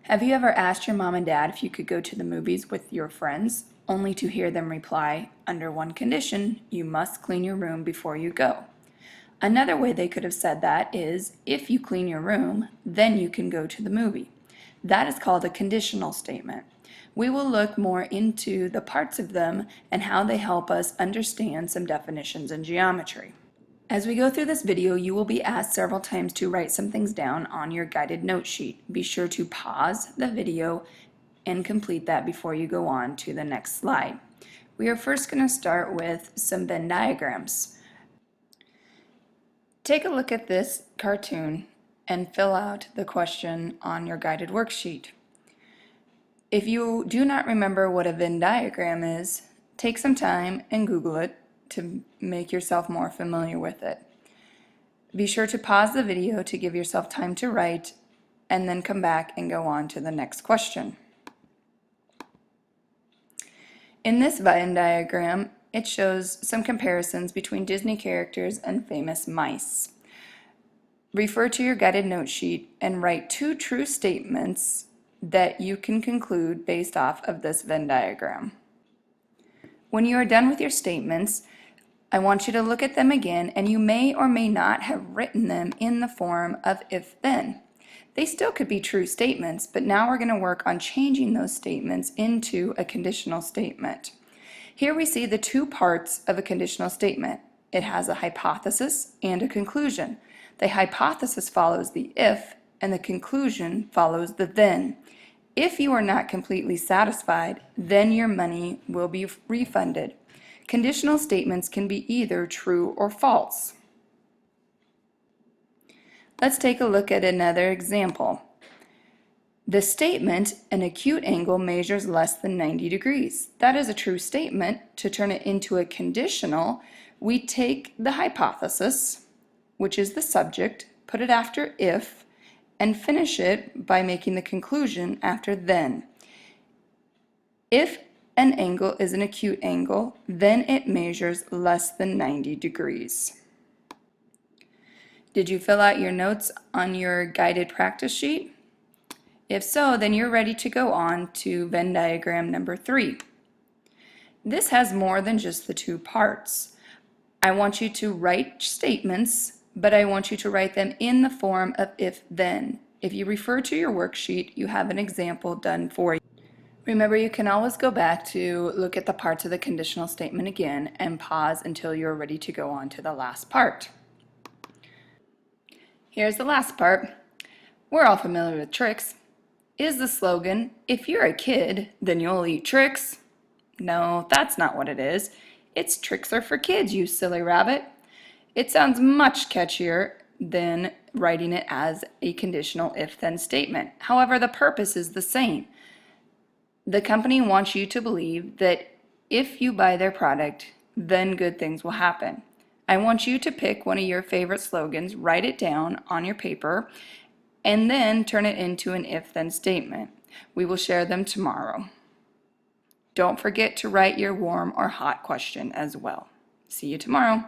Have you ever asked your mom and dad if you could go to the movies with your friends, only to hear them reply, under one condition, you must clean your room before you go? Another way they could have said that is, if you clean your room, then you can go to the movie. That is called a conditional statement. We will look more into the parts of them and how they help us understand some definitions in geometry. As we go through this video, you will be asked several times to write some things down on your guided note sheet. Be sure to pause the video and complete that before you go on to the next slide. We are first going to start with some Venn diagrams. Take a look at this cartoon and fill out the question on your guided worksheet. If you do not remember what a Venn diagram is, take some time and Google it to make yourself more familiar with it. Be sure to pause the video to give yourself time to write and then come back and go on to the next question. In this Venn diagram, it shows some comparisons between Disney characters and famous mice. Refer to your guided note sheet and write 2 true statements that you can conclude based off of this Venn diagram. When you are done with your statements, I want you to look at them again, and you may or may not have written them in the form of if-then. They still could be true statements, but now we're going to work on changing those statements into a conditional statement. Here we see the 2 parts of a conditional statement. It has a hypothesis and a conclusion. The hypothesis follows the if, and the conclusion follows the then. If you are not completely satisfied, then your money will be refunded. Conditional statements can be either true or false. Let's take a look at another example. The statement, an acute angle measures less than 90 degrees. That is a true statement. To turn it into a conditional, we take the hypothesis, which is the subject, put it after if, and finish it by making the conclusion after then. If an angle is an acute angle, then it measures less than 90 degrees. Did you fill out your notes on your guided practice sheet? If so, then you're ready to go on to Venn diagram number 3. This has more than just the 2 parts. I want you to write statements, but I want you to write them in the form of if-then. If you refer to your worksheet, you have an example done for you. Remember, you can always go back to look at the parts of the conditional statement again and pause until you're ready to go on to the last part. Here's the last part. We're all familiar with tricks. Is the slogan, if you're a kid, then you'll eat tricks? No, that's not what it is. It's tricks are for kids, you silly rabbit. It sounds much catchier than writing it as a conditional if-then statement. However, the purpose is the same. The company wants you to believe that if you buy their product, then good things will happen. I want you to pick one of your favorite slogans, write it down on your paper, and then turn it into an if-then statement. We will share them tomorrow. Don't forget to write your warm or hot question as well. See you tomorrow.